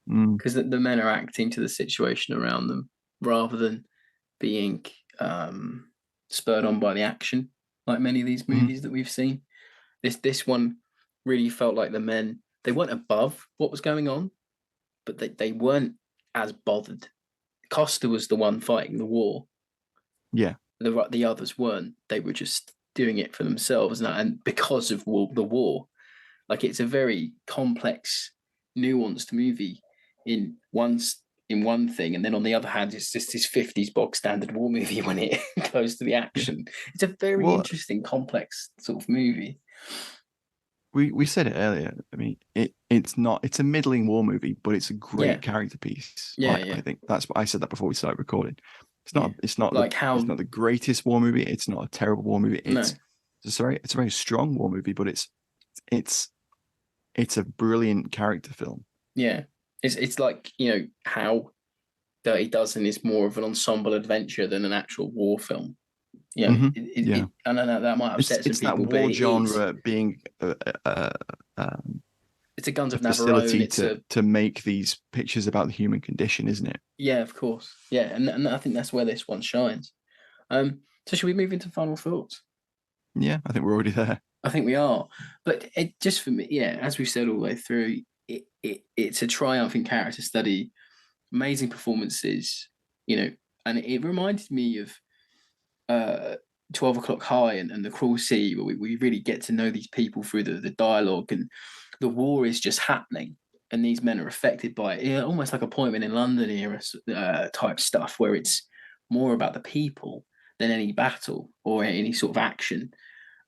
Because the men are acting to the situation around them rather than being spurred on by the action, like many of these movies that we've seen. This one really felt like the men, they weren't above what was going on, but they weren't as bothered. Costa was the one fighting the war. Yeah. The others weren't. They were just doing it for themselves, and because of the war. Like, it's a very complex, nuanced movie in one thing, and then on the other hand, it's just this 50s bog standard war movie when it goes to the action. It's a very interesting, complex sort of movie. We said it earlier. I mean, it's a middling war movie, but it's a great character piece. I think that's what I said that before we started recording. It's not the greatest war movie. It's not a terrible war movie. It's a very strong war movie, but it's a brilliant character film. Yeah. It's like, you know, how Dirty Dozen is more of an ensemble adventure than an actual war film. You know, I know that might upset some people. It's that war genre being it's a Guns of Navarone. Facility to make these pictures about the human condition, isn't it? Yeah, of course. Yeah, and I think that's where this one shines. So should we move into final thoughts? Yeah, I think we're already there. I think we are. But it just, for me, as we've said all the way through, it's a triumphant character study, amazing performances, you know, and it reminded me of 12 O'Clock High and The Cruel Sea, where we really get to know these people through the dialogue, and the war is just happening and these men are affected by it. Almost like Appointment in London era type stuff, where it's more about the people than any battle or any sort of action.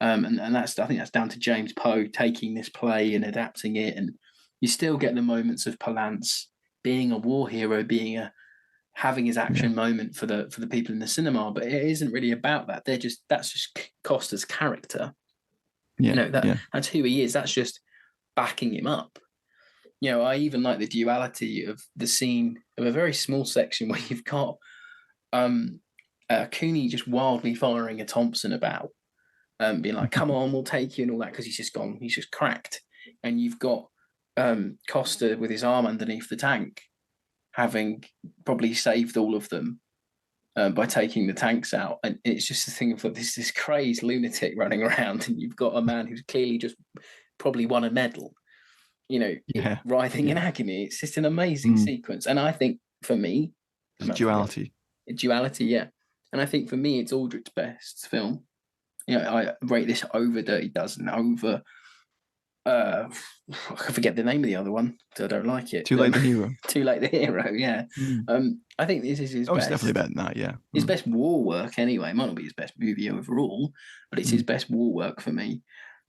And I think that's down to James Poe taking this play and adapting it, and you still get the moments of Palance being a war hero, having his action moment for the people in the cinema, but it isn't really about that. That's just Costa's character. Yeah, you know, that's who he is. That's just backing him up. You know, I even like the duality of the scene of a very small section where you've got Cooney just wildly firing a Thompson about, being like, "Come on, we'll take you," and all that, because he's just cracked. And you've got Costa with his arm underneath the tank, having probably saved all of them by taking the tanks out. And it's just a thing of this crazed lunatic running around, and you've got a man who's clearly just probably won a medal, you know, writhing in agony. It's just an amazing sequence. And I think for me, duality, yeah. And I think for me, it's Aldrich's best film. You know, I rate this over Dirty Dozen, over I forget the name of the other one, so I don't like it. Too Late the Hero. Too Late the Hero, yeah. I think this is his best. It's definitely better than that, yeah. His best war work, anyway. It might not be his best movie overall, but it's his best war work for me.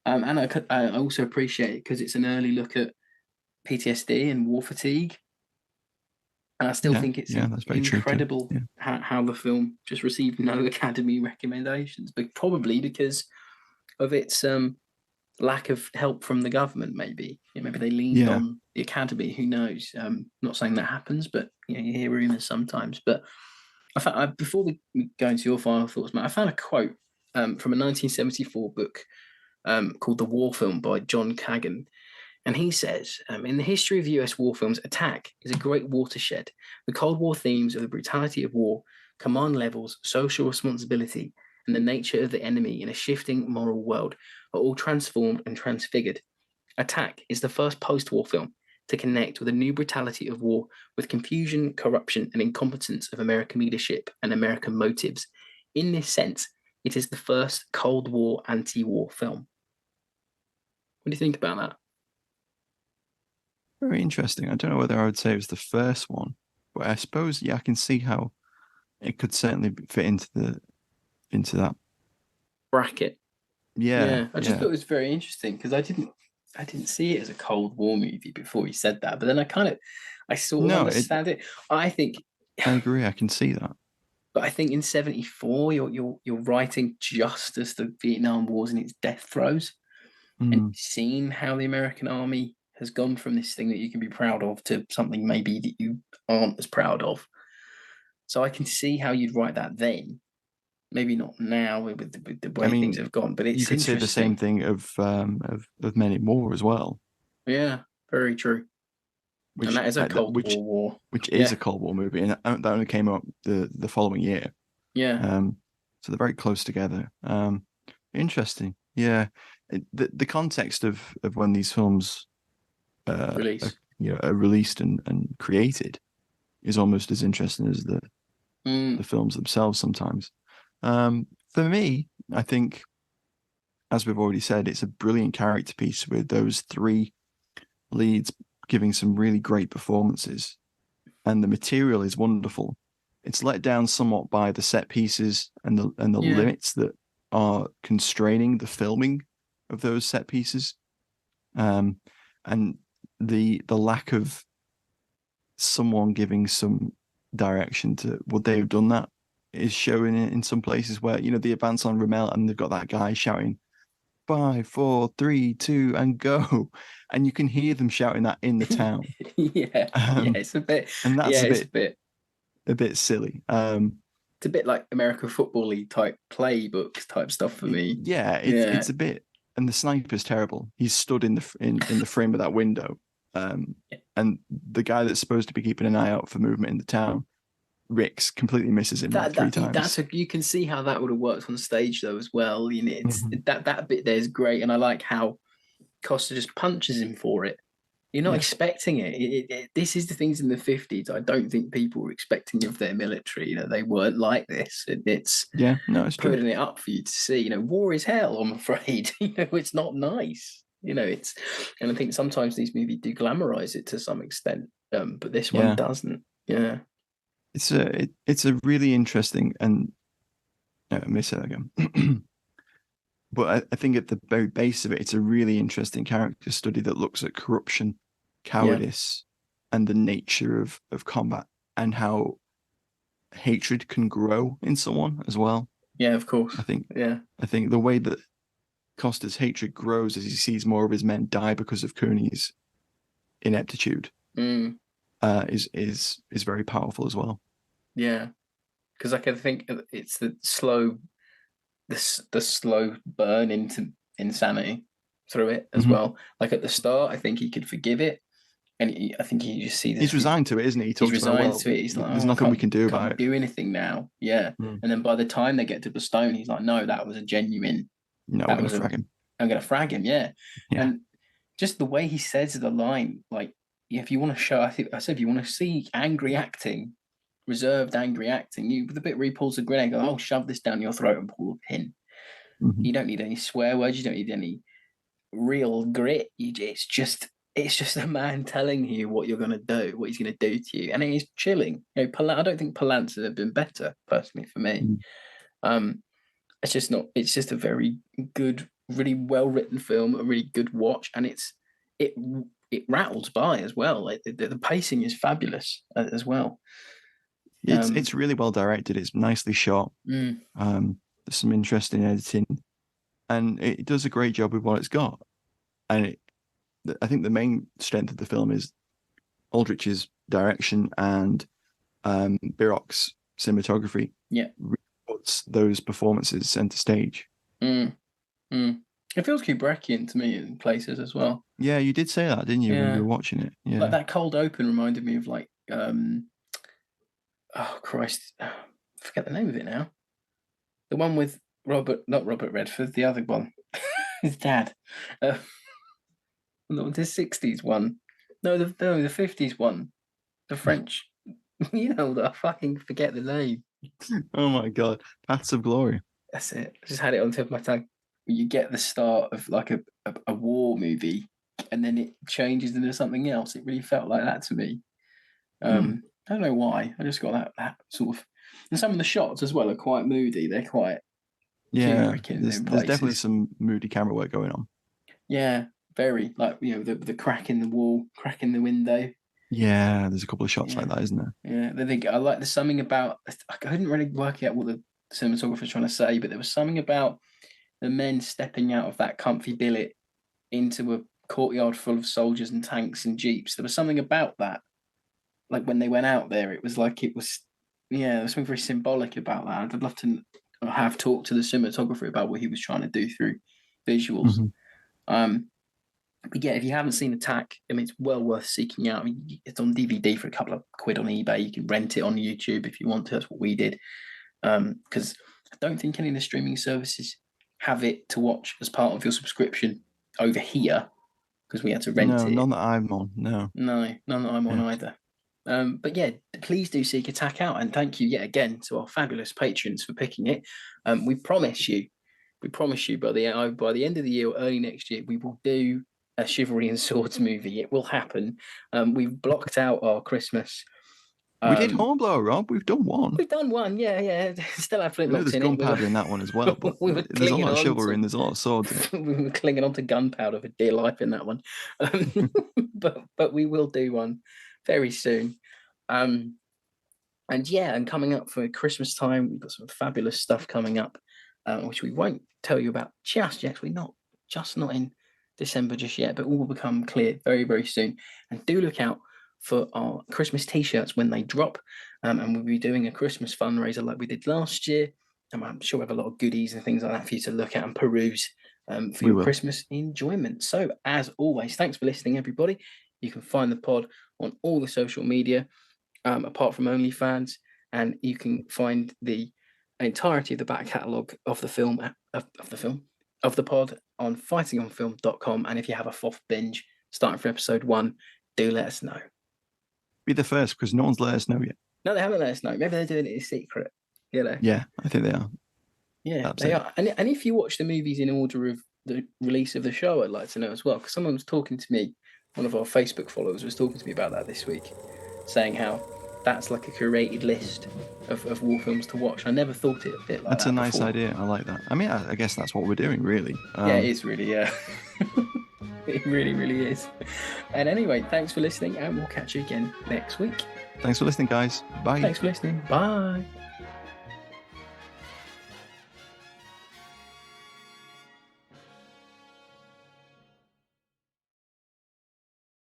And I also appreciate it because it's an early look at PTSD and war fatigue. And I still think it's incredible how the film just received no Academy recommendations, but probably because of its lack of help from the government. Maybe maybe they leaned on the Academy. Who knows? Not saying that happens, but you hear rumors sometimes. But before we go into your final thoughts, Matt, I found a quote from a 1974 book called The War Film by John Kagan. And he says, in the history of US war films, Attack is a great watershed. The Cold War themes of the brutality of war, command levels, social responsibility, and the nature of the enemy in a shifting moral world are all transformed and transfigured. Attack is the first post-war film to connect with the new brutality of war with confusion, corruption, and incompetence of American leadership and American motives. In this sense, it is the first Cold War anti-war film. What do you think about that? Very interesting. I don't know whether I would say it was the first one, but I suppose I can see how it could certainly fit into that bracket. Yeah, I just thought it was very interesting because I didn't see it as a Cold War movie before he said that, but then I sort of understand it. I agree. I can see that. But I think in '74, you're writing just as the Vietnam War's in its death throes, and seeing how the American army has gone from this thing that you can be proud of to something maybe that you aren't as proud of. So I can see how you'd write that then. Maybe not now with the way things have gone, but it's you could say the same thing of Men in War as well. Yeah, very true. And that is a Cold War, which is a Cold War movie, and that only came out the following year. Yeah. So they're very close together. Interesting. Yeah, the context of when these films are released and created is almost as interesting as the films themselves sometimes. For me, I think, as we've already said, it's a brilliant character piece with those three leads giving some really great performances, and the material is wonderful. It's let down somewhat by the set pieces and the limits that are constraining the filming of those set pieces, and the lack of someone giving some direction to would they have done that is showing in some places where they advance on Rommel and they've got that guy shouting 5, 4, 3, 2 and go, and you can hear them shouting that in the town. It's a bit, and that's a bit silly. It's a bit like American Football League type playbooks type stuff for me. It's a bit, and the sniper's terrible. He's stood in the frame of that window, and the guy that's supposed to be keeping an eye out for movement in the town, Ricks, completely misses him 3 times. You can see how that would have worked on stage though as well. It's that bit there is great, and I like how Costa just punches him for it. You're not expecting it. This is the things in the 50s. I don't think people were expecting of their military. They weren't like this. It's it's putting true. it up for you to see. War is hell. I'm afraid. It's not nice. And I think sometimes these movies do glamorize it to some extent, but this one doesn't. Yeah. It's a really interesting, and let me say that again. But I think at the very base of it, it's a really interesting character study that looks at corruption, cowardice, and the nature of combat, and how hatred can grow in someone as well. Yeah, of course. I think the way that Costa's hatred grows as he sees more of his men die because of Cooney's ineptitude is very powerful as well. Yeah, because I can think it's the slow burn into insanity through it as well. Like at the start, I think he could forgive it, and I think he just sees. He's resigned to it, isn't he? He's resigned to it. He's like, there's nothing we can do about it. Can't do anything now. Yeah, and then by the time they get to Bastogne, he's like, no, that was a genuine. No, I'm going to frag him. I'm going to frag him. Yeah, and just the way he says the line, like, if you want to show, I said, if you want to see angry acting. Reserved angry acting, the bit where he pulls the grenade, go, oh, shove this down your throat and pull a pin. You don't need any swear words, you don't need any real grit. It's just a man telling you what you're going to do, what he's going to do to you, and it is chilling. I don't think Palance have been better personally for me. It's just not. It's just a very good, really well written film, a really good watch, and it rattles by as well. Like the pacing is fabulous as well. It's really well directed. It's nicely shot. There's some interesting editing, and it does a great job with what it's got. And I think the main strength of the film is Aldrich's direction and Birok's cinematography. Yeah, really puts those performances center stage. It feels Kubrickian to me in places as well. Yeah, you did say that, didn't you, when you were watching it? Yeah, like that cold open reminded me of like oh Christ, I forget the name of it now. The one with not Robert Redford, the other one, his dad. Not the 60s one. No, the 50s one. The French. I fucking forget the name. Oh my God, Paths of Glory. That's it. I just had it on the tip of my tongue. You get the start of like a war movie, and then it changes into something else. It really felt like that to me. I don't know why. I just got that sort of, and some of the shots as well are quite moody. They're quite Kubrick there's definitely some moody camera work going on. Yeah, very like the crack in the wall, crack in the window. Yeah, there's a couple of shots like that, isn't there? Yeah, I like there's something about. I couldn't really work out what the cinematographer's trying to say, but there was something about the men stepping out of that comfy billet into a courtyard full of soldiers and tanks and jeeps. There was something about that. Like when they went out there, it was like there was something very symbolic about that. I'd love to have talked to the cinematographer about what he was trying to do through visuals. But yeah, if you haven't seen Attack, I mean, it's well worth seeking out. I mean, it's on DVD for a couple of quid on eBay. You can rent it on YouTube if you want to. That's what we did. Because I don't think any of the streaming services have it to watch as part of your subscription over here, because we had to rent it. None that I'm on. No, none that I'm on either. But yeah, please do seek Attack out, and thank you yet again to our fabulous patrons for picking it. We promise you by the end of the year or early next year, we will do a Chivalry and Swords movie. It will happen. We've blocked out our Christmas. We did Hornblower, Rob. We've done one. We've done one, yeah. Still have flintlocks in it. There's gunpowder in that one as well, but there's a lot of chivalry and there's a lot of swords in it. We were clinging on to gunpowder for dear life in that one. But we will do one very soon. And coming up for Christmas time, we've got some fabulous stuff coming up, which we won't tell you about just yet. We're not in December just yet, but all will become clear very, very soon. And do look out for our Christmas t-shirts when they drop, and we'll be doing a Christmas fundraiser like we did last year, and I'm sure we have a lot of goodies and things like that for you to look at and peruse for your Christmas enjoyment. So as always, thanks for listening, everybody. You can find the pod on all the social media, apart from OnlyFans, and you can find the entirety of the back catalogue of the film of the pod on fightingonfilm.com. And if you have a FOF binge starting from episode 1, do let us know. Be the first, because no one's let us know yet. No, they haven't let us know. Maybe they're doing it in secret. Yeah, I think they are. Yeah, they are. And if you watch the movies in order of the release of the show, I'd like to know as well, because someone was talking to me, one of our Facebook followers was talking to me about that this week, saying how that's like a curated list of war films to watch. I never thought it a bit like that's that. That's a nice before. idea. I like that. I mean, I guess that's what we're doing, really. Yeah, it is really, yeah. It really, really is. And anyway, thanks for listening, and we'll catch you again next week. Thanks for listening, guys. Bye. Thanks for listening. Bye.